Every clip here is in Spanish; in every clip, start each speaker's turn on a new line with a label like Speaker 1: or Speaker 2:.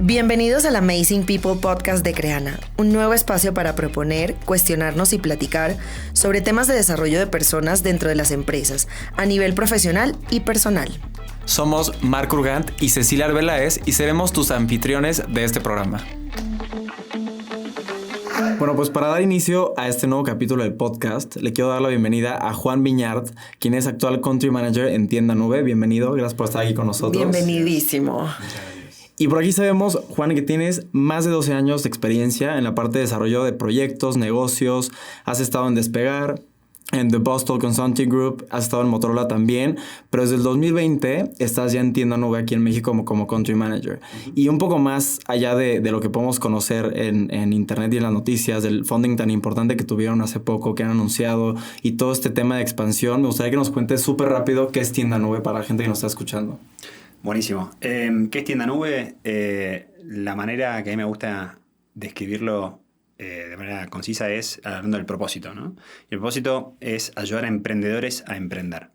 Speaker 1: Bienvenidos al Amazing People Podcast de Creana, un nuevo espacio para proponer, cuestionarnos y platicar sobre temas de desarrollo de personas dentro de las empresas, a nivel profesional y personal.
Speaker 2: Somos Marc Urgant y Cecilia Arbeláez y seremos tus anfitriones de este programa. Bueno, pues para dar inicio a este nuevo capítulo del podcast, le quiero dar la bienvenida a Juan Viñart, quien es actual Country Manager en Tienda Nube. Bienvenido, gracias por estar aquí con nosotros.
Speaker 1: Bienvenidísimo.
Speaker 2: Y por aquí sabemos, Juan, que tienes más de 12 años de experiencia en la parte de desarrollo de proyectos, negocios. Has estado en Despegar, en The Boston Consulting Group, has estado en Motorola también, pero desde el 2020 estás ya en Tienda Nube aquí en México como Country Manager. Y un poco más allá de lo que podemos conocer en internet y en las noticias, del funding tan importante que tuvieron hace poco, que han anunciado, y todo este tema de expansión, me gustaría que nos cuentes súper rápido qué es Tienda Nube para la gente que nos está escuchando.
Speaker 3: Buenísimo. ¿Qué es Tienda Nube? La manera que a mí me gusta describirlo de manera concisa es hablando del propósito, ¿no? Y el propósito es ayudar a emprendedores a emprender,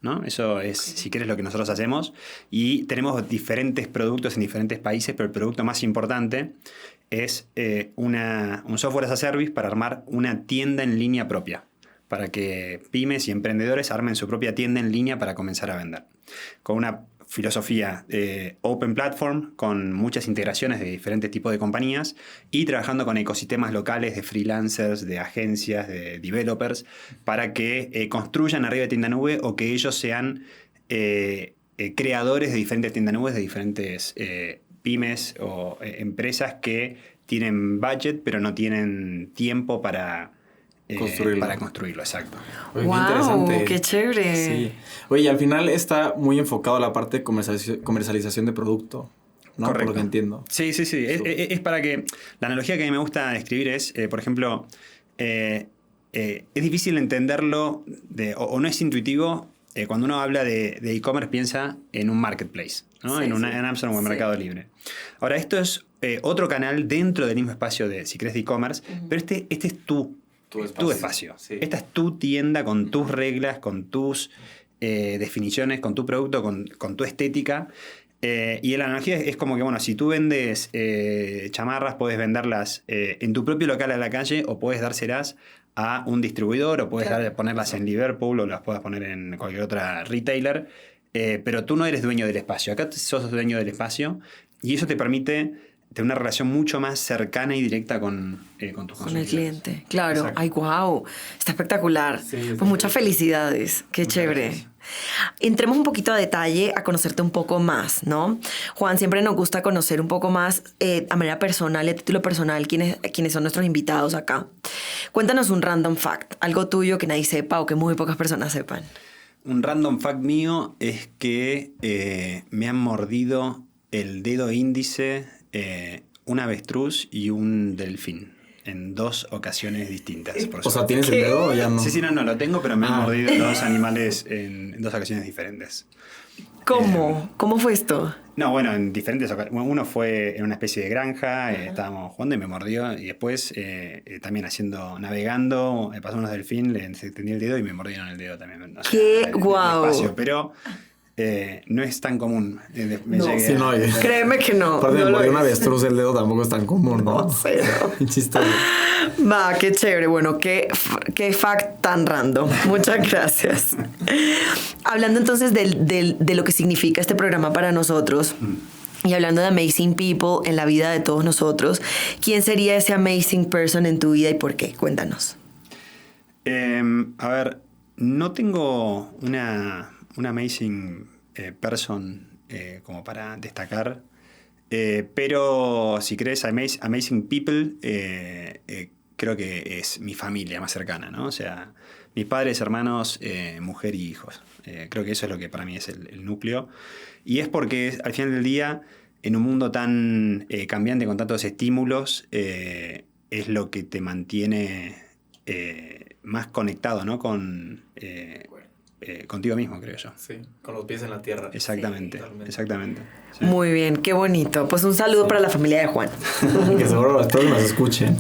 Speaker 3: ¿no? Eso es, si quieres, lo que nosotros hacemos. Y tenemos diferentes productos en diferentes países, pero el producto más importante es un software as a service para armar una tienda en línea propia, para que pymes y emprendedores armen su propia tienda en línea para comenzar a vender. Con una filosofía Open Platform, con muchas integraciones de diferentes tipos de compañías y trabajando con ecosistemas locales de freelancers, de agencias, de developers, para que construyan arriba de Tienda Nube o que ellos sean creadores de diferentes tiendas nubes, de diferentes pymes o empresas que tienen budget pero no tienen tiempo para construirlo, exacto.
Speaker 2: Oye,
Speaker 1: ¡Wow!
Speaker 2: Qué interesante.
Speaker 1: ¡Qué chévere!
Speaker 2: Sí. Oye, y al final está muy enfocado a la parte de comercialización de producto, ¿no?
Speaker 3: Correcto.
Speaker 2: Por lo que entiendo.
Speaker 3: Sí. Es para que... La analogía que a mí me gusta describir es, por ejemplo, es difícil entenderlo o no es intuitivo. Cuando uno habla de e-commerce piensa en un marketplace, ¿no?
Speaker 1: Sí,
Speaker 3: en Amazon o en Mercado Libre. Ahora, esto es otro canal dentro del mismo espacio si querés, de e-commerce, pero este es tu espacio. Sí. Esta es tu tienda con tus reglas, con tus definiciones, con tu producto, con tu estética. Y la analogía es como que, bueno, si tú vendes chamarras, puedes venderlas en tu propio local a la calle o puedes dárselas a un distribuidor o puedes ponerlas en Liverpool o las puedes poner en cualquier otra retailer. Pero tú no eres dueño del espacio. Acá sos dueño del espacio y eso te permite tener una relación mucho más cercana y directa con tus consumidores.
Speaker 1: Con el cliente, claro.
Speaker 3: Exacto.
Speaker 1: ¡Ay, wow! Está espectacular.
Speaker 2: Sí,
Speaker 1: pues muchas felicidades. ¡Qué chévere!
Speaker 3: Gracias.
Speaker 1: Entremos un poquito a detalle a conocerte un poco más, ¿no? Juan, siempre nos gusta conocer un poco más a manera personal y a título personal quiénes son nuestros invitados acá. Cuéntanos un random fact, algo tuyo que nadie sepa o que muy pocas personas sepan.
Speaker 3: Un random fact mío es que me han mordido el dedo índice un avestruz y un delfín en 2 ocasiones distintas.
Speaker 2: O sea, ¿tienes el dedo o ya no?
Speaker 3: Sí, no lo tengo, pero me han mordido 2 animales en 2 ocasiones diferentes.
Speaker 1: ¿Cómo? ¿Cómo fue esto?
Speaker 3: No, bueno, en diferentes ocasiones. Uno fue en una especie de granja, estábamos jugando y me mordió. Y después, también navegando, pasó unos delfín, le extendí el dedo y me mordieron el dedo también. O sea,
Speaker 1: ¡Qué guau!
Speaker 3: Pero no es tan común.
Speaker 1: Créeme que no.
Speaker 2: Aparte
Speaker 1: no
Speaker 2: de morder
Speaker 1: lo
Speaker 2: un
Speaker 1: es.
Speaker 2: avestruz, el dedo tampoco es tan común, ¿no?
Speaker 1: No, cero.
Speaker 2: Chistoso.
Speaker 1: Va, qué chévere. Bueno, qué fact tan random. Muchas gracias. Hablando entonces de lo que significa este programa para nosotros y hablando de amazing people en la vida de todos nosotros, ¿quién sería ese amazing person en tu vida y por qué? Cuéntanos.
Speaker 3: A ver, no tengo una amazing person como para destacar. Pero si crees amazing people, creo que es mi familia más cercana, ¿no? O sea, mis padres, hermanos, mujer y hijos. Creo que eso es lo que para mí es el núcleo. Y es porque al final del día, en un mundo tan cambiante con tantos estímulos, es lo que te mantiene más conectado, ¿no? Contigo mismo, creo yo.
Speaker 2: Sí, con los pies en la tierra.
Speaker 3: Exactamente, exactamente. Sí.
Speaker 1: Muy bien, qué bonito. Pues un saludo para la familia de Juan.
Speaker 2: Que seguro espero que nos escuchen.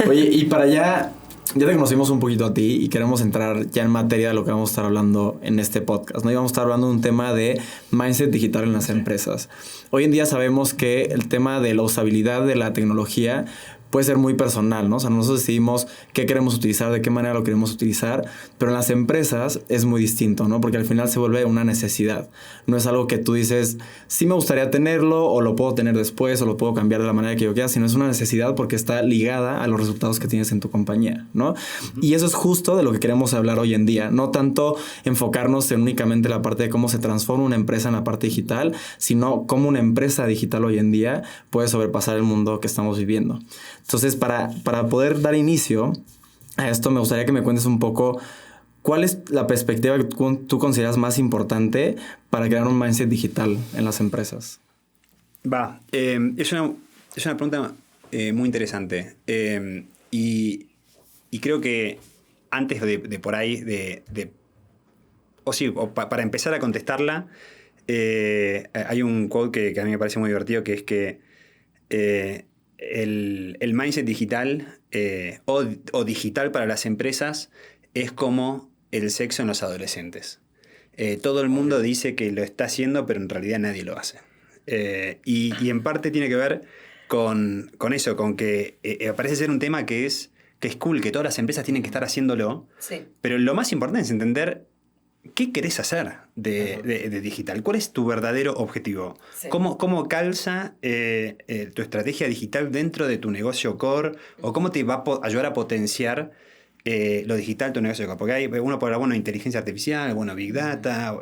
Speaker 2: Oye, y para ya Ya te conocimos un poquito a ti y queremos entrar ya en materia de lo que vamos a estar hablando en este podcast, ¿no? Y vamos a estar hablando de un tema de mindset digital en las empresas. Hoy en día sabemos que el tema de la usabilidad de la tecnología puede ser muy personal, ¿no? O sea, nosotros decidimos qué queremos utilizar, de qué manera lo queremos utilizar, pero en las empresas es muy distinto, ¿no? Porque al final se vuelve una necesidad. No es algo que tú dices, sí me gustaría tenerlo, o lo puedo tener después, o lo puedo cambiar de la manera que yo quiera, sino es una necesidad porque está ligada a los resultados que tienes en tu compañía, ¿no? Uh-huh. Y eso es justo de lo que queremos hablar hoy en día. No tanto enfocarnos en únicamente la parte de cómo se transforma una empresa en la parte digital, sino cómo una empresa digital hoy en día puede sobrepasar el mundo que estamos viviendo. Entonces, para poder dar inicio a esto, me gustaría que me cuentes un poco cuál es la perspectiva que tú consideras más importante para crear un mindset digital en las empresas.
Speaker 3: Es una pregunta muy interesante. Y creo que antes de por ahí, para empezar a contestarla, hay un quote que a mí me parece muy divertido, que es que el mindset digital o digital para las empresas es como el sexo en los adolescentes. Todo el mundo dice que lo está haciendo, pero en realidad nadie lo hace. Y en parte tiene que ver con eso, con que parece ser un tema que es cool, que todas las empresas tienen que estar haciéndolo. Sí. Pero lo más importante es entender qué querés hacer de digital. ¿Cuál es tu verdadero objetivo? Sí. ¿Cómo calza tu estrategia digital dentro de tu negocio core? ¿O cómo te va a ayudar a potenciar lo digital tu negocio core? Porque hay uno por la inteligencia artificial, Big Data,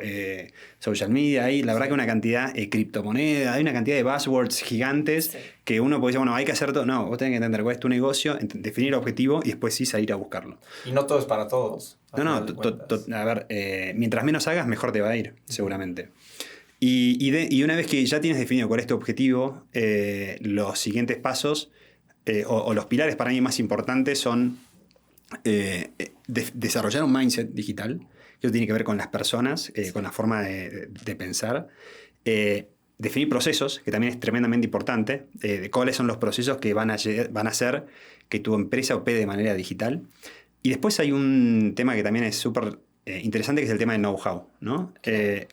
Speaker 3: social media, hay la verdad que una cantidad, criptomoneda, hay una cantidad de buzzwords gigantes que uno puede decir, hay que hacer todo. No, vos tenés que entender cuál es tu negocio, definir el objetivo y después sí salir a buscarlo.
Speaker 2: Y no todo es para todos.
Speaker 3: A ver, mientras menos hagas, mejor te va a ir, seguramente. Y una vez que ya tienes definido cuál es tu objetivo, los siguientes pasos o los pilares para mí más importantes son desarrollar un mindset digital, que eso tiene que ver con las personas, con la forma de pensar. Definir procesos, que también es tremendamente importante, de cuáles son los procesos que van a hacer que tu empresa opere de manera digital. Y después hay un tema que también es súper interesante, que es el tema del know-how, ¿no? Que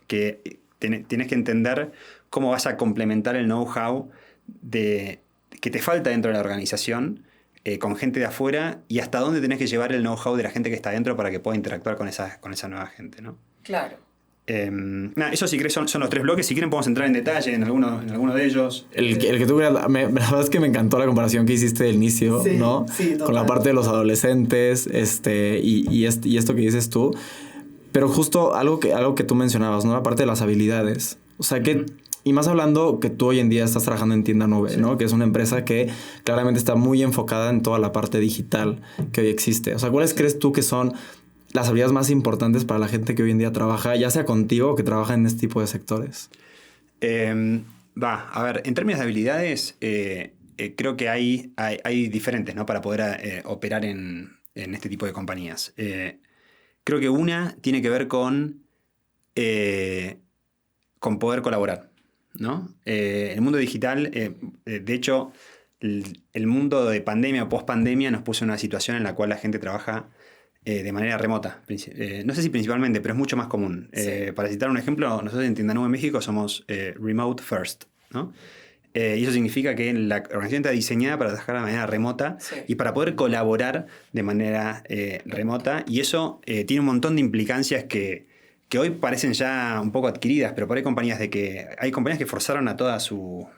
Speaker 3: tienes que entender cómo vas a complementar el know-how que te falta dentro de la organización con gente de afuera, y hasta dónde tenés que llevar el know-how de la gente que está adentro para que pueda interactuar con esa nueva gente, ¿no?
Speaker 1: Claro.
Speaker 3: Eso si querés son los 3 bloques. Si quieren podemos entrar en detalle en alguno de ellos.
Speaker 2: El que tú quieras. La verdad es que me encantó la comparación que hiciste del inicio, sí, ¿no? Sí, con la parte de los adolescentes y esto que dices tú. Pero justo algo que tú mencionabas, ¿no? La parte de las habilidades. O sea, que... Y más hablando que tú hoy en día estás trabajando en Tienda Nube, ¿no? Que es una empresa que claramente está muy enfocada en toda la parte digital que hoy existe. O sea, ¿cuáles crees tú que son las habilidades más importantes para la gente que hoy en día trabaja, ya sea contigo o que trabaja en este tipo de sectores?
Speaker 3: A ver, en términos de habilidades, creo que hay diferentes, ¿no? Para poder operar en este tipo de compañías. Creo que una tiene que ver con poder colaborar, ¿no? El mundo digital, de hecho, el mundo de pandemia o post-pandemia nos puso en una situación en la cual la gente trabaja de manera remota. No sé si principalmente, pero es mucho más común. Sí. Para citar un ejemplo, nosotros en Tienda Nube México somos remote first, ¿no? Y eso significa que la organización está diseñada para trabajar de manera remota, sí, y para poder colaborar de manera remota. Y eso tiene un montón de implicancias que hoy parecen ya un poco adquiridas, pero por ahí hay compañías que forzaron a toda su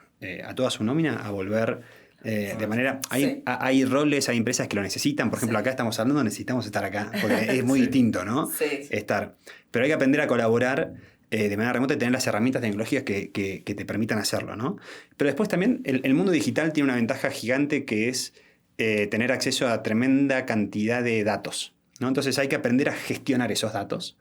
Speaker 3: nómina a volver de manera... Hay roles, hay empresas que lo necesitan. Por ejemplo, acá estamos hablando, necesitamos estar acá, porque es muy distinto, ¿no? Sí. Estar. Pero hay que aprender a colaborar de manera remota y tener las herramientas tecnológicas que te permitan hacerlo, ¿no? Pero después también el mundo digital tiene una ventaja gigante, que es tener acceso a tremenda cantidad de datos, ¿no? Entonces hay que aprender a gestionar esos datos,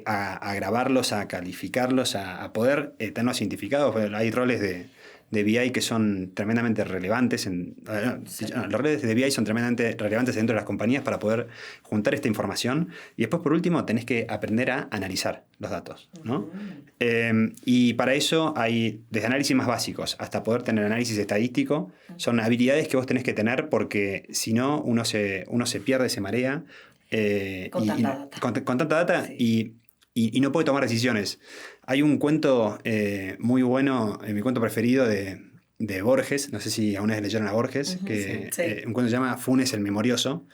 Speaker 3: a grabarlos, a calificarlos, a poder tenerlos identificados. Hay roles de de BI que son tremendamente relevantes. Los roles de BI son tremendamente relevantes dentro de las compañías para poder juntar esta información. Y después, por último, tenés que aprender a analizar los datos, ¿no? Y para eso hay desde análisis más básicos hasta poder tener análisis estadístico. Son habilidades que vos tenés que tener porque si no, uno se pierde, se marea.
Speaker 1: Con tanta data.
Speaker 3: Con tanta data y no puede tomar decisiones. Hay un cuento muy bueno, mi cuento preferido de Borges, no sé si aún leyeron a Borges, un cuento que se llama Funes el Memorioso,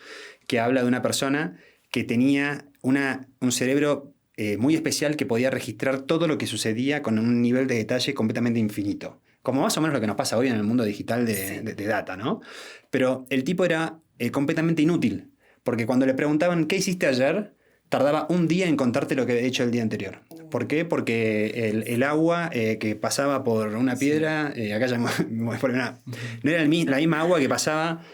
Speaker 3: que habla de una persona que tenía un cerebro muy especial que podía registrar todo lo que sucedía con un nivel de detalle completamente infinito. Como más o menos lo que nos pasa hoy en el mundo digital de data, ¿no? Pero el tipo era completamente inútil, porque cuando le preguntaban ¿qué hiciste ayer?, tardaba un día en contarte lo que había hecho el día anterior. ¿Por qué? Porque el agua que pasaba por una piedra, acá ya no era la misma agua que pasaba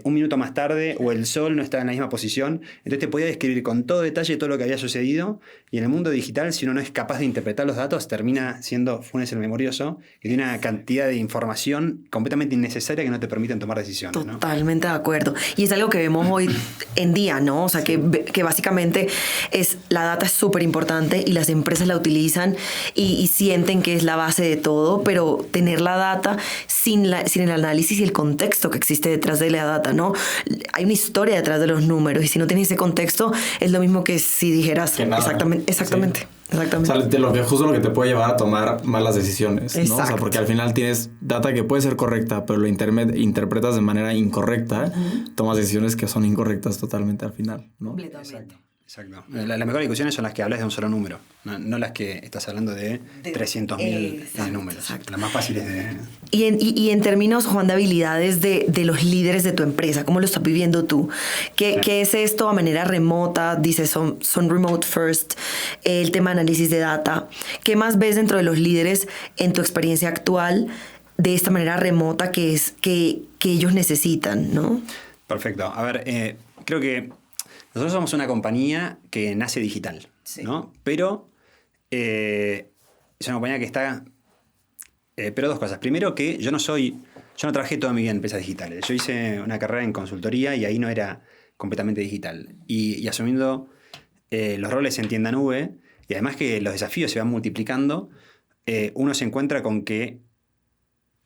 Speaker 3: un minuto más tarde, o el sol no estaba en la misma posición. Entonces te podía describir con todo detalle todo lo que había sucedido, y en el mundo digital, si uno no es capaz de interpretar los datos, termina siendo Funes el Memorioso, que tiene una cantidad de información completamente innecesaria que no te permiten tomar decisiones, ¿no?
Speaker 1: Totalmente de acuerdo. Y es algo que vemos hoy en día, ¿no? O sea, que básicamente la data es súper importante y las empresas la utilizan y sienten que es la base de todo, pero tener la data sin el análisis y el contexto que existe detrás de la data, ¿no? Hay una historia detrás de los números y si no tienes ese contexto es lo mismo que si dijeras
Speaker 2: que nada.
Speaker 1: Exactamente.
Speaker 2: Sí. O sea, justo lo que te puede llevar a tomar malas decisiones, ¿no? O sea, porque al final tienes data que puede ser correcta, pero lo interpretas de manera incorrecta, tomas decisiones que son incorrectas totalmente al final, ¿no?
Speaker 1: Completamente.
Speaker 3: Exacto. Las mejores discusiones son las que hablas de un solo número, no las que estás hablando de 300.000 números. Exacto. Las más fáciles de...
Speaker 1: Y en términos, Juan, de habilidades de los líderes de tu empresa, ¿cómo lo estás viviendo tú? ¿Qué es esto a manera remota? Dices, son remote first, el tema de análisis de data. ¿Qué más ves dentro de los líderes en tu experiencia actual de esta manera remota que ellos necesitan, ¿no?
Speaker 3: Perfecto. A ver, creo que nosotros somos una compañía que nace digital, ¿no? Pero es una compañía que está... pero dos cosas. Primero que yo no trabajé toda mi vida en empresas digitales. Yo hice una carrera en consultoría y ahí no era completamente digital. Y asumiendo los roles en tienda nube, y además que los desafíos se van multiplicando, uno se encuentra con que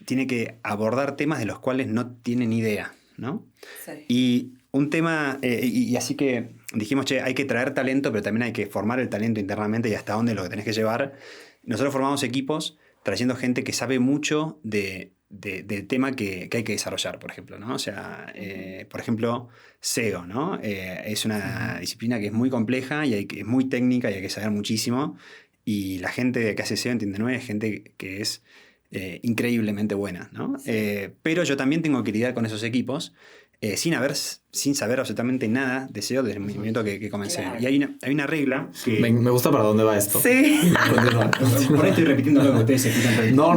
Speaker 3: tiene que abordar temas de los cuales no tiene ni idea, ¿no? Sí. Y un tema, y así que dijimos, che, hay que traer talento, pero también hay que formar el talento internamente y hasta dónde lo tenés que llevar. Nosotros formamos equipos trayendo gente que sabe mucho del tema que hay que desarrollar, por ejemplo, ¿no? O sea, por ejemplo, SEO, ¿no? Es una disciplina que es muy compleja y es muy técnica y hay que saber muchísimo. Y la gente que hace SEO en Tienda Nube es gente que es increíblemente buena, ¿no? Sí. Pero yo también tengo que lidiar con esos equipos sin saber absolutamente nada de SEO desde el momento que comencé. Claro. Y hay una regla que...
Speaker 2: Me gusta para dónde va esto.
Speaker 1: Sí.
Speaker 3: Por ahí estoy repitiendo lo que ustedes escuchan.
Speaker 1: No,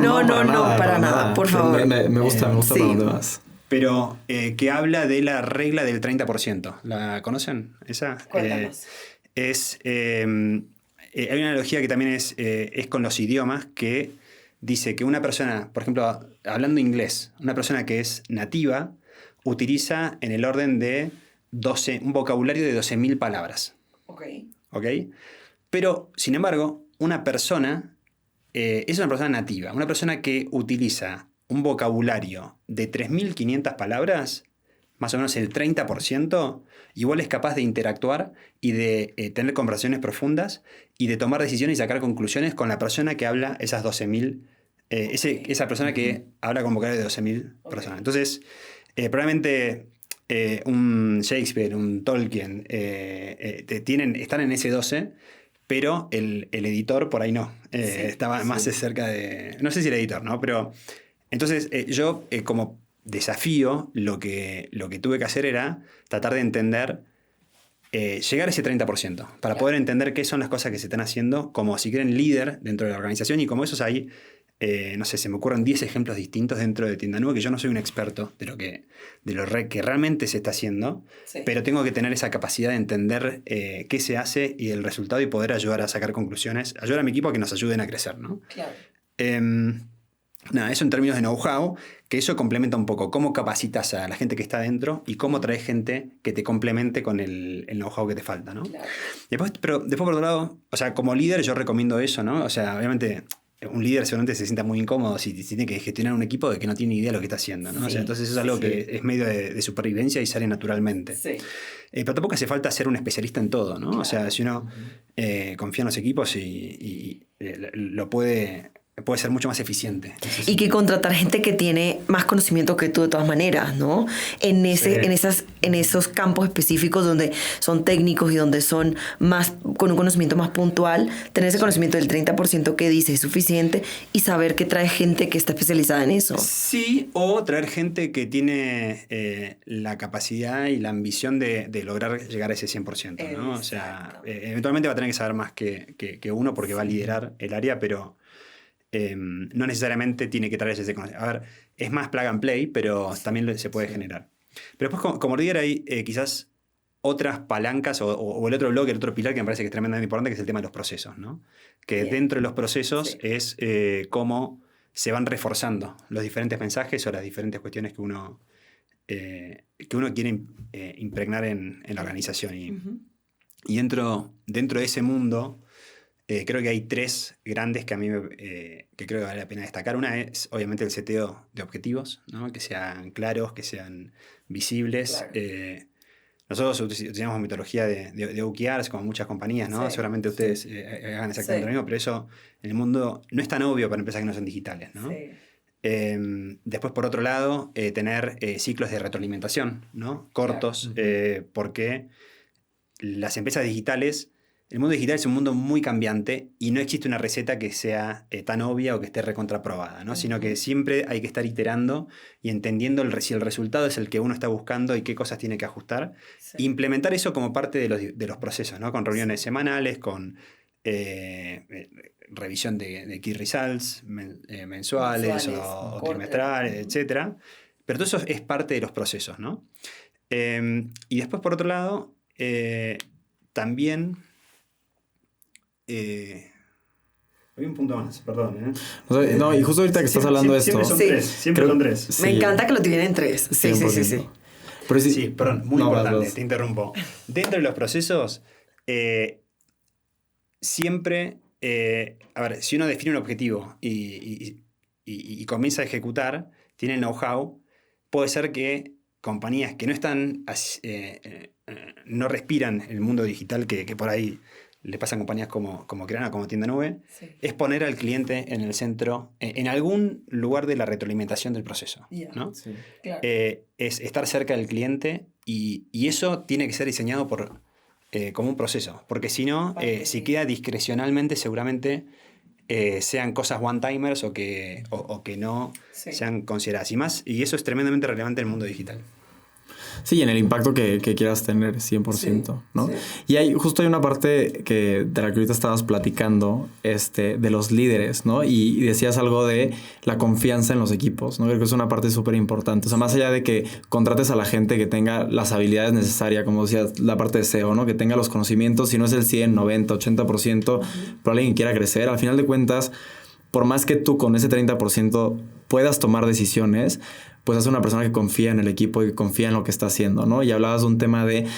Speaker 1: para nada, por favor.
Speaker 2: Me gusta sí. Para dónde vas.
Speaker 3: Pero que habla de la regla del 30%. ¿La conocen? ¿Esa?
Speaker 1: Cuéntanos.
Speaker 3: Hay una analogía que también es con los idiomas, que dice que una persona, por ejemplo, hablando inglés, una persona que es nativa utiliza en el orden de un vocabulario de 12.000 palabras.
Speaker 1: Ok.
Speaker 3: Pero, sin embargo, una persona es una persona nativa. Una persona que utiliza un vocabulario de 3.500 palabras, más o menos el 30%, igual es capaz de interactuar y de tener conversaciones profundas y de tomar decisiones y sacar conclusiones con la persona que habla esas 12.000, esa persona que habla con vocabulario de 12.000 personas. Entonces... probablemente un Shakespeare, un Tolkien, están en ese 12, pero el editor por ahí no. Estaba más cerca de... No sé si el editor, ¿no? Pero entonces yo como desafío lo que tuve que hacer era tratar de entender, llegar a ese 30%, para poder entender qué son las cosas que se están haciendo como, si quieren, líder dentro de la organización, y como esos hay... no sé, se me ocurren 10 ejemplos distintos dentro de Tienda Nube, que yo no soy un experto de lo que realmente se está haciendo, pero tengo que tener esa capacidad de entender qué se hace y el resultado y poder ayudar a sacar conclusiones, ayudar a mi equipo a que nos ayuden a crecer, ¿no?
Speaker 1: Claro.
Speaker 3: Nada, eso en términos de know-how, que eso complementa un poco cómo capacitas a la gente que está adentro y cómo traes gente que te complemente con el know-how que te falta, ¿no?
Speaker 1: Claro.
Speaker 3: Pero después, por otro lado, o sea, como líder yo recomiendo eso, ¿no? O sea, obviamente un líder seguramente se sienta muy incómodo si tiene que gestionar un equipo de que no tiene ni idea de lo que está haciendo, ¿no?
Speaker 1: Sí,
Speaker 3: O sea, entonces eso es algo que es medio de supervivencia y sale naturalmente.
Speaker 1: Sí.
Speaker 3: Pero tampoco hace falta ser un especialista en todo, ¿no?
Speaker 1: Claro.
Speaker 3: O sea, si uno confía en los equipos y lo puede ser mucho más eficiente.
Speaker 1: Y que contratar gente que tiene más conocimiento que tú de todas maneras, ¿no? En esos campos específicos donde son técnicos y donde son más con un conocimiento más puntual, tener ese conocimiento del 30% que dice es suficiente y saber que trae gente que está especializada en eso.
Speaker 3: Sí, o traer gente que tiene la capacidad y la ambición de lograr llegar a ese 100%, ¿no? O sea, eventualmente va a tener que saber más que uno porque va a liderar el área, pero no necesariamente tiene que traer ese conocimiento. A ver, es más plug and play, pero también se puede generar. Pero después, como líder, hay quizás otras palancas o el otro bloque, el otro pilar que me parece que es tremendamente importante, que es el tema de los procesos, ¿no? Que
Speaker 1: Bien.
Speaker 3: dentro de los procesos
Speaker 1: Sí.
Speaker 3: es cómo se van reforzando los diferentes mensajes o las diferentes cuestiones que uno quiere impregnar en la organización. Y dentro de ese mundo, creo que hay tres grandes que a mí que creo que vale la pena destacar. Una es, obviamente, el seteo de objetivos, ¿no? Que sean claros, que sean visibles.
Speaker 1: Claro.
Speaker 3: Nosotros utilizamos metodología de OKRs, como muchas compañías, ¿no?
Speaker 1: Sí,
Speaker 3: Seguramente ustedes hagan exactamente lo mismo, pero eso en el mundo no es tan obvio para empresas que no son digitales, ¿no?
Speaker 1: Sí.
Speaker 3: Después, por otro lado, tener ciclos de retroalimentación, ¿no? Cortos, porque las empresas digitales, el mundo digital es un mundo muy cambiante y no existe una receta que sea tan obvia o que esté recontraprobada, ¿no? Sino que siempre hay que estar iterando y entendiendo si el resultado es el que uno está buscando y qué cosas tiene que ajustar.
Speaker 1: Sí.
Speaker 3: Implementar eso como parte de los procesos, ¿no? Con reuniones semanales, con revisión de key results mensuales o trimestrales, etc. Pero todo eso es parte de los procesos, ¿no? Y después, por otro lado, también... Hay un punto más, perdón.
Speaker 2: No, y justo ahorita que estás hablando de esto...
Speaker 3: Siempre son tres, siempre son tres.
Speaker 2: Sí.
Speaker 1: Me encanta que lo tienen en tres. Sí, sí, sí,
Speaker 2: 100%.
Speaker 1: sí.
Speaker 2: Pero
Speaker 3: Sí, perdón, muy importante,
Speaker 2: vas.
Speaker 3: te interrumpo. Dentro de los procesos, siempre, a ver, si uno define un objetivo y comienza a ejecutar, tiene el know-how, puede ser que compañías que no están, no respiran el mundo digital que por ahí le pasan compañías como Creana, como Tienda Nube,
Speaker 1: Sí.
Speaker 3: es poner al cliente en el centro, en algún lugar de la retroalimentación del proceso, ¿no?
Speaker 2: Sí.
Speaker 1: Claro.
Speaker 3: Es estar cerca del cliente y eso tiene que ser diseñado como un proceso, porque si no, si queda discrecionalmente, seguramente sean cosas one-timers o que no sean consideradas. Y eso es tremendamente relevante en el mundo digital.
Speaker 2: Sí, en el impacto que quieras tener, 100%,
Speaker 1: Sí,
Speaker 2: ¿no?
Speaker 1: sí.
Speaker 2: Y justo hay una parte de la que ahorita estabas platicando, de los líderes, ¿no? Y decías algo de la confianza en los equipos, ¿no? Creo que es una parte súper importante. O sea, más allá de que contrates a la gente que tenga las habilidades necesarias, como decías, la parte de SEO, ¿no? Que tenga los conocimientos, si no es el 100, 90, 80%, pero alguien que quiera crecer, al final de cuentas, por más que tú con ese 30% puedas tomar decisiones, pues es una persona que confía en el equipo y que confía en lo que está haciendo, ¿no? Y hablabas de un tema de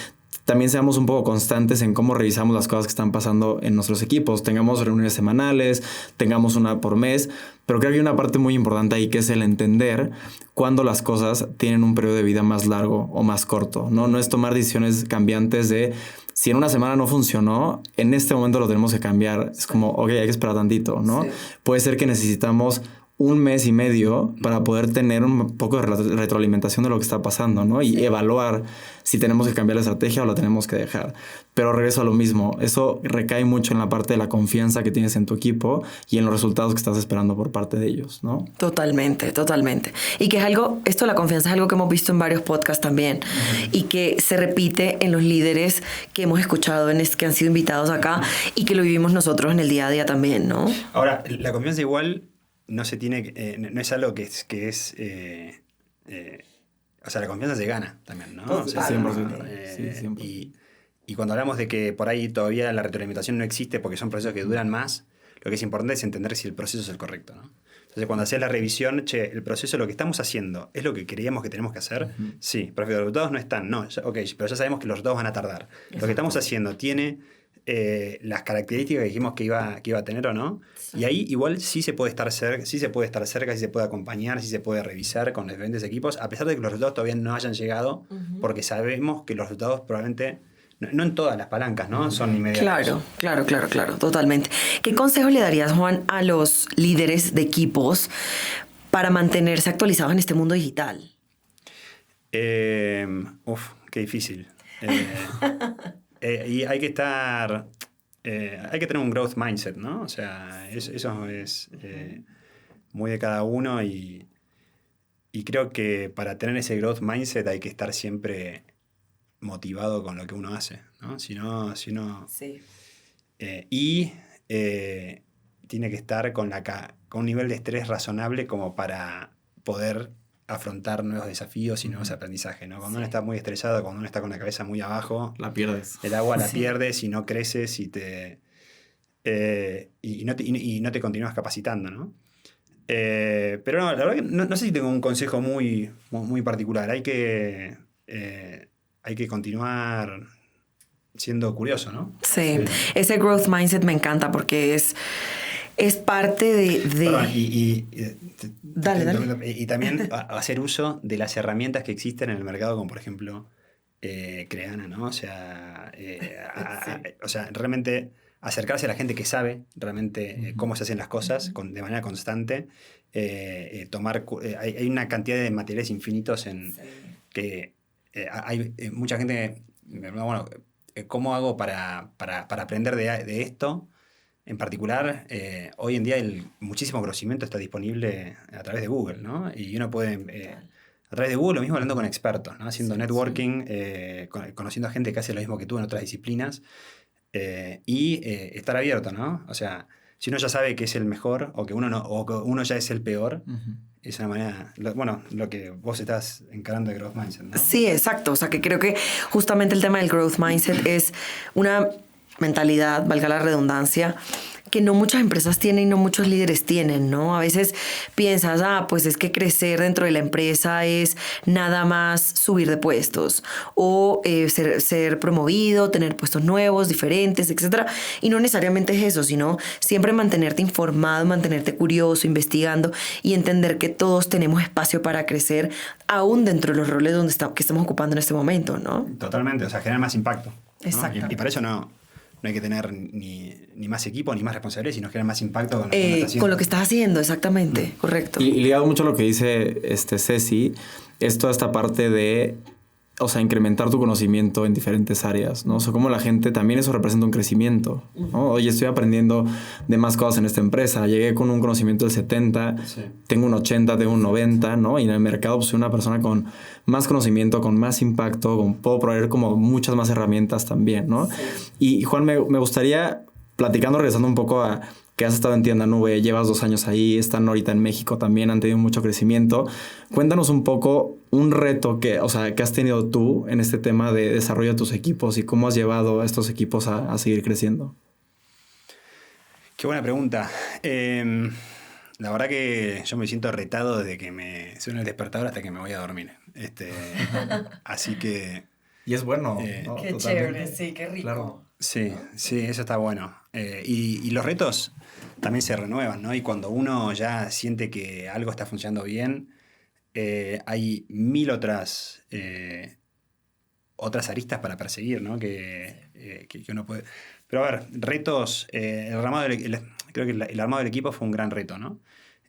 Speaker 2: también seamos un poco constantes en cómo revisamos las cosas que están pasando en nuestros equipos. Tengamos reuniones semanales, tengamos una por mes, pero creo que hay una parte muy importante ahí que es el entender cuándo las cosas tienen un periodo de vida más largo o más corto, ¿no? No es tomar decisiones cambiantes de si en una semana no funcionó, en este momento lo tenemos que cambiar. Es como, ok, hay que esperar tantito, ¿no?
Speaker 1: Sí.
Speaker 2: Puede ser que necesitamos 1 mes y medio para poder tener un poco de retroalimentación de lo que está pasando, ¿no? Y evaluar si tenemos que cambiar la estrategia o la tenemos que dejar. Pero regreso a lo mismo. Eso recae mucho en la parte de la confianza que tienes en tu equipo y en los resultados que estás esperando por parte de ellos, ¿no?
Speaker 1: Totalmente, totalmente. Y que es algo, esto de la confianza es algo que hemos visto en varios podcasts también y que se repite en los líderes que hemos escuchado, que han sido invitados acá y que lo vivimos nosotros en el día a día también, ¿no?
Speaker 3: Ahora, la confianza igual no se tiene, no es algo que es o sea, la confianza se gana también, ¿no? O sea,
Speaker 2: 100%. Sí, 100%.
Speaker 3: Y cuando hablamos de que por ahí todavía la retroalimentación no existe porque son procesos que duran más, lo que es importante es entender si el proceso es el correcto, ¿no? Entonces, cuando haces la revisión, el proceso, lo que estamos haciendo, ¿es lo que creíamos que tenemos que hacer? Sí, pero los resultados no están. No, pero ya sabemos que los resultados van a tardar. Exacto. Lo que estamos haciendo tiene las características que dijimos que iba a tener o no. Sí. Y ahí igual sí se puede estar cerca, sí se puede acompañar, sí se puede revisar con los diferentes equipos, a pesar de que los resultados todavía no hayan llegado, porque sabemos que los resultados probablemente... No en todas las palancas, ¿no? Son inmediatos.
Speaker 1: Claro, totalmente. ¿Qué consejo le darías, Juan, a los líderes de equipos para mantenerse actualizados en este mundo digital?
Speaker 3: Qué difícil. Y hay que estar... hay que tener un growth mindset, ¿no? O sea, eso es muy de cada uno y creo que para tener ese growth mindset hay que estar siempre motivado con lo que uno hace, ¿no? Si no sí. Tiene que estar con un nivel de estrés razonable como para poder afrontar nuevos desafíos y nuevos aprendizajes, ¿no? Cuando uno está muy estresado, cuando uno está con la cabeza muy abajo,
Speaker 2: la pierdes.
Speaker 3: El agua la pierdes y no creces y no te continúas capacitando, ¿no? Pero no, la verdad que no sé si tengo un consejo muy, muy particular. Hay que continuar siendo curioso, ¿no?
Speaker 1: Sí, ese growth mindset me encanta porque es parte de...
Speaker 3: Perdón,
Speaker 1: Dale.
Speaker 3: Y también hacer uso de las herramientas que existen en el mercado, como por ejemplo Creana, ¿no? O sea, realmente acercarse a la gente que sabe realmente cómo se hacen las cosas de manera constante. Hay una cantidad de materiales infinitos que hay mucha gente... Bueno, ¿cómo hago para aprender de esto? En particular, hoy en día muchísimo conocimiento está disponible a través de Google, ¿no? Y uno puede, a través de Google, lo mismo hablando con expertos, ¿no? Haciendo networking, conociendo a gente que hace lo mismo que tú en otras disciplinas, estar abierto, ¿no? O sea, si uno ya sabe que es el mejor o que uno ya es el peor, es una manera, lo que vos estás encarando de growth mindset, ¿no?
Speaker 1: Sí, exacto. O sea, que creo que justamente el tema del growth mindset es una mentalidad, valga la redundancia, que no muchas empresas tienen y no muchos líderes tienen, ¿no? A veces piensas, pues es que crecer dentro de la empresa es nada más subir de puestos o ser promovido, tener puestos nuevos, diferentes, etc. Y no necesariamente es eso, sino siempre mantenerte informado, mantenerte curioso, investigando y entender que todos tenemos espacio para crecer aún dentro de los roles que estamos ocupando en este momento, ¿no?
Speaker 3: Totalmente, o sea, generar más impacto, ¿no?
Speaker 1: Exacto.
Speaker 3: Y para eso no hay que tener ni más equipo ni más responsabilidad, sino generar más impacto con lo que uno está haciendo.
Speaker 1: Con lo que estás haciendo, exactamente, correcto.
Speaker 2: Y ligado mucho a lo que dice Ceci, es toda esta parte de, o sea, incrementar tu conocimiento en diferentes áreas, ¿no? O sea, como la gente, también eso representa un crecimiento, ¿no? Oye, estoy aprendiendo de más cosas en esta empresa, llegué con un conocimiento del 70, tengo un 80, tengo un 90, ¿no? Y en el mercado, pues, soy una persona con más conocimiento, con más impacto, puedo proveer como muchas más herramientas también, ¿no? Sí. Y Juan, me gustaría, regresando un poco a que has estado en Tienda Nube, llevas 2 años ahí, están ahorita en México también, han tenido mucho crecimiento. Cuéntanos un poco un reto que has tenido tú en este tema de desarrollo de tus equipos y cómo has llevado a estos equipos a seguir creciendo.
Speaker 3: Qué buena pregunta. La verdad que yo me siento retado desde que me suena el despertador hasta que me voy a dormir. Así que...
Speaker 2: Y es bueno, ¿no?
Speaker 1: Qué chévere, sí, qué rico. Claro.
Speaker 3: Sí, eso está bueno. Y los retos también se renuevan, ¿no? Y cuando uno ya siente que algo está funcionando bien, hay 1000 otras aristas para perseguir, ¿no? Que uno puede... Pero a ver, retos, creo que el armado del equipo fue un gran reto, ¿no?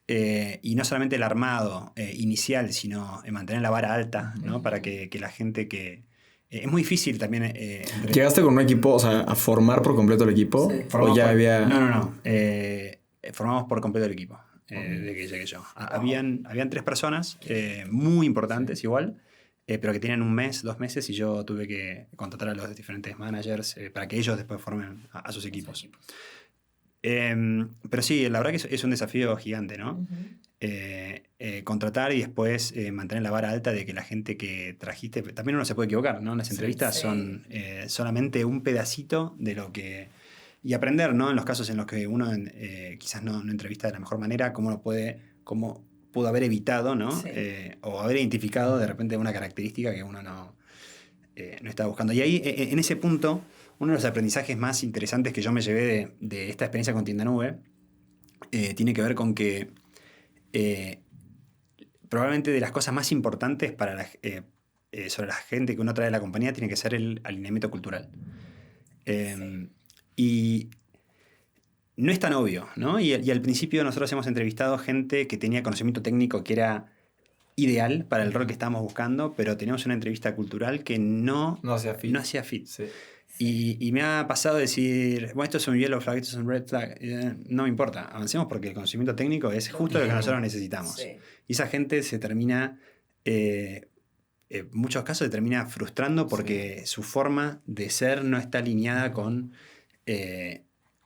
Speaker 3: Y no solamente el armado inicial, sino mantener la vara alta, ¿no? Para que la gente que... es muy difícil también...
Speaker 2: ¿Llegaste con un equipo, o sea, a formar por completo el equipo?
Speaker 3: Sí.
Speaker 2: ¿O ya había...?
Speaker 3: No. Formamos por completo el equipo desde que llegué yo. Habían 3 personas muy importantes igual, pero que tenían 1 mes, 2 meses y yo tuve que contratar a los diferentes managers para que ellos después formen a sus equipos. Pero sí, la verdad que es un desafío gigante, ¿no? Contratar y después mantener la vara alta de que la gente que trajiste... También uno se puede equivocar, ¿no? Las entrevistas son solamente un pedacito de lo que... Y aprender, ¿no? En los casos en los que uno quizás no entrevista de la mejor manera, cómo uno puede cómo pudo haber evitado, ¿no?
Speaker 1: Sí.
Speaker 3: O haber identificado de repente una característica que uno no estaba buscando. Y ahí, en ese punto, uno de los aprendizajes más interesantes que yo me llevé de esta experiencia con Tienda Nube tiene que ver con que probablemente de las cosas más importantes para sobre la gente que uno trae a la compañía tiene que ser el alineamiento cultural. Y no es tan obvio, ¿no? Y al principio nosotros hemos entrevistado gente que tenía conocimiento técnico que era ideal para el rol que estábamos buscando, pero teníamos una entrevista cultural que no hacía fit.
Speaker 2: Sí.
Speaker 3: Y me ha pasado decir, bueno, esto es un yellow flag, esto es un red flag. No me importa, avancemos porque el conocimiento técnico es justo lo que nosotros necesitamos.
Speaker 1: Sí.
Speaker 3: Y esa gente se termina, en muchos casos se termina frustrando porque su forma de ser no está alineada con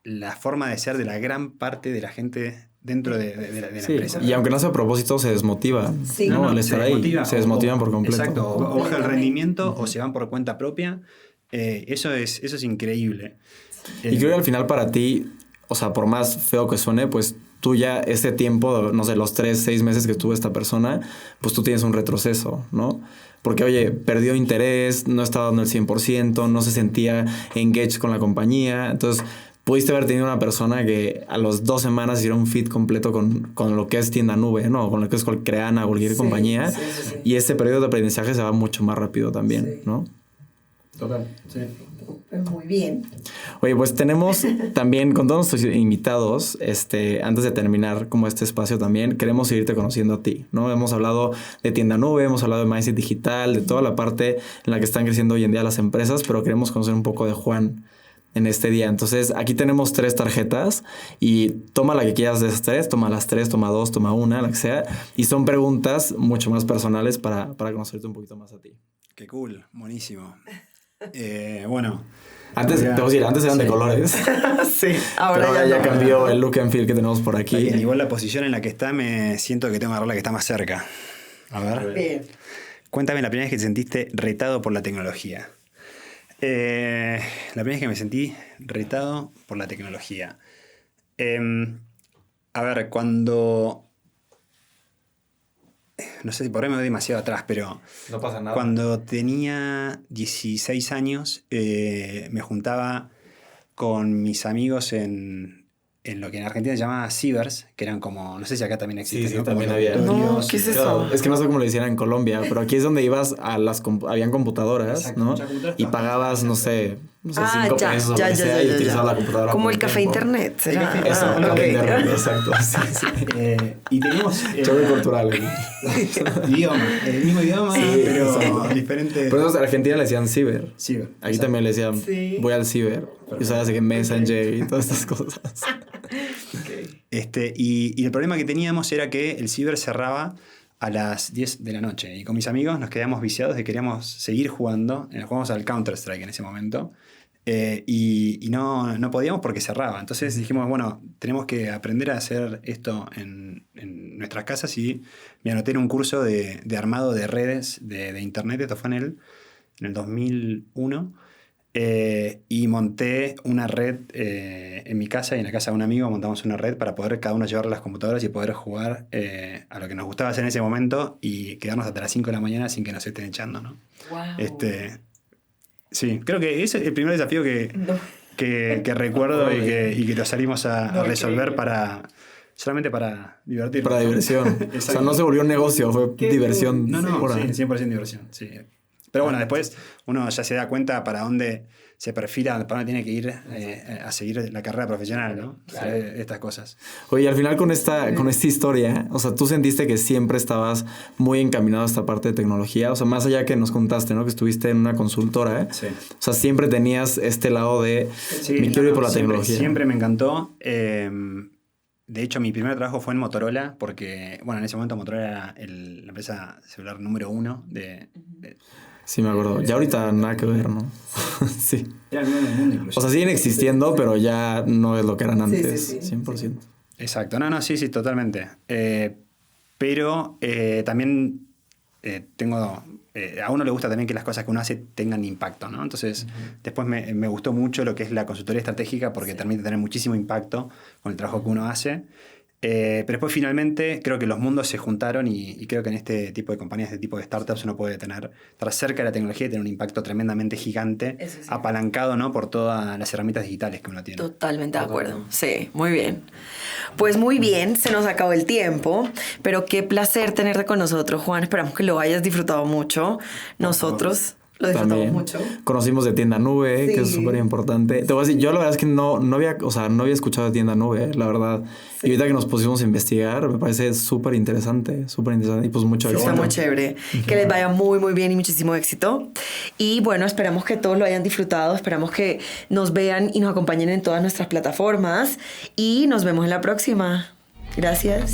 Speaker 3: la forma de ser de la gran parte de la gente dentro de la empresa.
Speaker 2: Y aunque no sea a propósito, se desmotiva.
Speaker 1: Sí.
Speaker 2: ¿no?
Speaker 1: No,
Speaker 2: Al estar ahí, se desmotivan por completo.
Speaker 3: Exacto, o baja el rendimiento o se van por cuenta propia. Eso es increíble.
Speaker 2: Y creo que al final para ti, o sea, por más feo que suene, pues tú ya este tiempo, no sé, los 3-6 meses que tuvo esta persona, pues tú tienes un retroceso, ¿no? Porque, oye, perdió interés, no estaba dando el 100%, no se sentía engaged con la compañía. Entonces, pudiste haber tenido una persona que a las 2 semanas hiciera un fit completo con lo que es Tienda Nube, ¿no? Con lo que es Creana, cualquier compañía.
Speaker 1: Sí.
Speaker 2: Y ese periodo de aprendizaje se va mucho más rápido también, ¿no?
Speaker 3: Total, sí.
Speaker 1: Pues muy bien.
Speaker 2: Oye, pues tenemos también con todos nuestros invitados, antes de terminar como este espacio también, queremos irte conociendo a ti, ¿no? Hemos hablado de Tienda Nube, hemos hablado de Mindset Digital, de toda la parte en la que están creciendo hoy en día las empresas, pero queremos conocer un poco de Juan en este día. Entonces, aquí tenemos 3 tarjetas y toma la que quieras de esas 3, toma las 3, toma 2, toma 1, la que sea. Y son preguntas mucho más personales para conocerte un poquito más a ti.
Speaker 3: Qué cool, buenísimo. Bueno.
Speaker 2: Antes, te voy a decir, antes eran de colores.
Speaker 1: Sí,
Speaker 2: ahora ya cambió el look and feel que tenemos por aquí.
Speaker 3: Bien, igual la posición en la que está me siento que tengo que agarrar la que está más cerca. A ver.
Speaker 1: Bien.
Speaker 3: Cuéntame la primera vez que te sentiste retado por la tecnología. La primera vez que me sentí retado por la tecnología. A ver, cuando... No sé si por ahí me voy demasiado atrás, pero...
Speaker 2: No pasa nada.
Speaker 3: Cuando tenía 16 años, me juntaba con mis amigos en lo que en Argentina se llamaba cibers, que eran como... No sé si acá también existe.
Speaker 2: Sí,
Speaker 3: ¿no?
Speaker 2: también
Speaker 3: Como
Speaker 2: había.
Speaker 3: laboratorios.
Speaker 1: No, ¿qué es eso?
Speaker 2: Claro, es que no sé cómo le decían en Colombia, pero aquí es donde ibas a habían computadoras,
Speaker 3: Exacto,
Speaker 2: ¿no?
Speaker 3: muchas computadoras.
Speaker 2: Y pagabas, no sé, 5
Speaker 1: ya,
Speaker 2: pesos o
Speaker 1: ya,
Speaker 2: lo que
Speaker 1: ya,
Speaker 2: sea,
Speaker 1: ya,
Speaker 2: y
Speaker 1: ya,
Speaker 2: utilizabas
Speaker 1: ya.
Speaker 2: la computadora.
Speaker 1: Como
Speaker 2: por
Speaker 1: el
Speaker 2: un
Speaker 1: café
Speaker 2: tiempo.
Speaker 1: internet, ¿será?
Speaker 2: Eso,
Speaker 1: Ah,
Speaker 2: café
Speaker 1: ok.
Speaker 2: internet, exacto. Sí.
Speaker 3: Y teníamos...
Speaker 2: Choque cultural.
Speaker 3: idioma, el mismo idioma,
Speaker 2: Sí,
Speaker 3: pero
Speaker 2: exacto.
Speaker 3: diferente.
Speaker 2: Pero en Argentina le decían ciber.
Speaker 3: Ciber,
Speaker 2: Aquí
Speaker 3: exacto.
Speaker 2: también le decían,
Speaker 1: Sí.
Speaker 2: voy al ciber. Y sabes que Messenger y todas estas cosas.
Speaker 3: Y el problema que teníamos era que el ciber cerraba a las 10 de la noche. Y con mis amigos nos quedamos viciados de que queríamos seguir jugando. Jugábamos al Counter-Strike en ese momento. Y no podíamos porque cerraba. Entonces dijimos, bueno, tenemos que aprender a hacer esto en nuestras casas. Y me anoté en un curso de armado de redes de internet. Esto fue en el 2001. Y monté una red en mi casa y en la casa de un amigo montamos una red para poder cada uno llevar las computadoras y poder jugar a lo que nos gustaba hacer en ese momento y quedarnos hasta las 5 de la mañana sin que nos estén echando, ¿no?
Speaker 1: Wow.
Speaker 3: Sí, creo que ese es el primer desafío que recuerdo y que lo salimos a resolver solamente para divertirnos.
Speaker 2: Para diversión. O sea, no se volvió un negocio, fue diversión.
Speaker 3: No,
Speaker 2: pura.
Speaker 3: sí, 100% diversión, sí. Pero bueno, después uno ya se da cuenta para dónde se perfila, para dónde tiene que ir a seguir la carrera profesional, ¿no?
Speaker 1: Claro.
Speaker 3: O sea, estas cosas.
Speaker 2: Oye, al final con esta historia, o sea, tú sentiste que siempre estabas muy encaminado a esta parte de tecnología, o sea, más allá que nos contaste, ¿no? Que estuviste en una consultora, ¿eh?
Speaker 3: Sí.
Speaker 2: O sea, siempre tenías este lado de me quiero ir por la tecnología.
Speaker 3: Siempre me encantó. De hecho, mi primer trabajo fue en Motorola, porque, bueno, en ese momento Motorola era la empresa celular número 1 de
Speaker 2: Sí, me acuerdo. Ya ahorita nada que ver, ¿no? Sí.
Speaker 3: Era el número del mundo, incluso.
Speaker 2: O sea, siguen existiendo, pero ya no es lo que eran antes,
Speaker 1: Sí, sí, sí.
Speaker 2: 100%.
Speaker 3: Exacto, sí, totalmente. Pero también tengo... a uno le gusta también que las cosas que uno hace tengan impacto, ¿no? Entonces, después me gustó mucho lo que es la consultoría estratégica porque permite tener muchísimo impacto con el trabajo que uno hace. Pero después finalmente creo que los mundos se juntaron y creo que en este tipo de compañías, este tipo de startups uno puede estar cerca de la tecnología y tener un impacto tremendamente gigante,
Speaker 1: Eso sí.
Speaker 3: apalancado, ¿no? Por todas las herramientas digitales que uno tiene.
Speaker 1: Totalmente de acuerdo. Sí, muy bien. Pues muy bien, se nos acabó el tiempo, pero qué placer tenerte con nosotros, Juan. Esperamos que lo hayas disfrutado mucho. Nosotros lo disfrutamos
Speaker 2: También
Speaker 1: mucho.
Speaker 2: conocimos de Tienda Nube,
Speaker 1: Sí.
Speaker 2: que es súper importante. Te voy a decir, yo la verdad es que no había escuchado de Tienda Nube, la verdad. Y ahorita que nos pusimos a investigar, me parece súper interesante. Y pues mucho
Speaker 1: Está
Speaker 2: éxito.
Speaker 1: muy chévere. Que les vaya muy, muy bien y muchísimo éxito. Y bueno, esperamos que todos lo hayan disfrutado. Esperamos que nos vean y nos acompañen en todas nuestras plataformas. Y nos vemos en la próxima. Gracias.